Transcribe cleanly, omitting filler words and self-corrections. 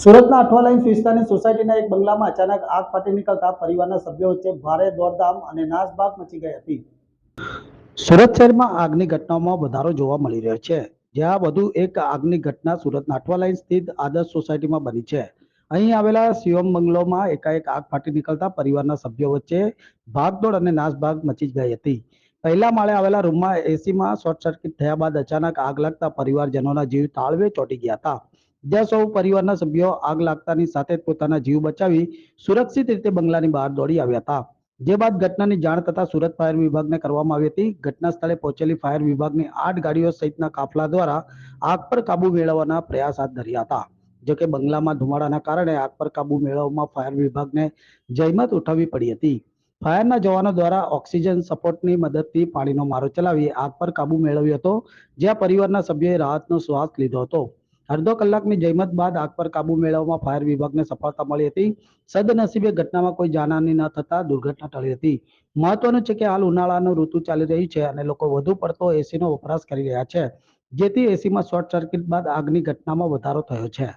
સુરતના અઠવા લાઇન્સ વિસ્તારની સોસાયટીના એક બંગલામાં અચાનક આગ ફાટી નીકળતા પરિવારના સભ્યો વચ્ચે ભારે દોડધામ અને નાસભાગ મચી ગઈ હતી. સુરત શહેરમાં આગની ઘટનાઓમાં વધારો જોવા મળી રહ્યો છે, જ્યાં વધુ એક આગની ઘટના સુરતના અઠવા લાઇન સ્થિત આદર્શ સોસાયટીમાં બની છે. અહીં આવેલા શિવમ બંગલોમાં એકાએક આગ ફાટી નીકળતા પરિવારના સભ્યો વચ્ચે ભાગદોડ અને નાસભાગ મચી ગઈ હતી. પહેલા માળે આવેલા રૂમમાં એસીમાં શોર્ટ સર્કિટ થયા બાદ અચાનક આગ લાગતા પરિવારજનોના જીવ તાળવે ચોંટી ગયા હતા. જ્યાં સૌ પરિવારના સભ્યો આગ લાગતાની સાથે પોતાના જીવ બચાવી સુરક્ષિત રીતે બંગલાની બહાર દોડી આવ્યા હતા. જે બાદ ઘટનાની જાણ થતા સુરત ફાયર વિભાગને કરવામાં આવી હતી. ઘટના સ્થળે પહોંચેલી ફાયર વિભાગની 8 ગાડીઓ સહિતના કાફલા દ્વારા આગ પર કાબુ મેળવવાના પ્રયાસ હાથ ધર્યા હતા. જોકે બંગલામાં ધુમાડાના કારણે આગ પર કાબુ મેળવવામાં ફાયર વિભાગને જહેમત ઉઠાવવી પડી હતી. ફાયરના જવાનો દ્વારા ઓક્સિજન સપોર્ટની મદદથી પાણીનો મારો ચલાવી આગ પર કાબુ મેળવ્યો હતો, જ્યાં પરિવારના સભ્યોએ રાહતનો શ્વાસ લીધો હતો. અડધો કલાકની જહેમત બાદ આગ પર કાબુ મેળવવામાં ફાયર વિભાગને સફળતા મળી હતી. સદનસીબે ઘટનામાં કોઈ જાનહાનિ ન થતા દુર્ઘટના ટળી હતી. મહત્વનું છે કે હાલ ઉનાળાનું ઋતુ ચાલી રહી છે અને લોકો વધુ પડતો એસીનો વપરાશ કરી રહ્યા છે, જેથી એસીમાં શોર્ટ સર્કિટ બાદ આગની ઘટનામાં વધારો થયો છે.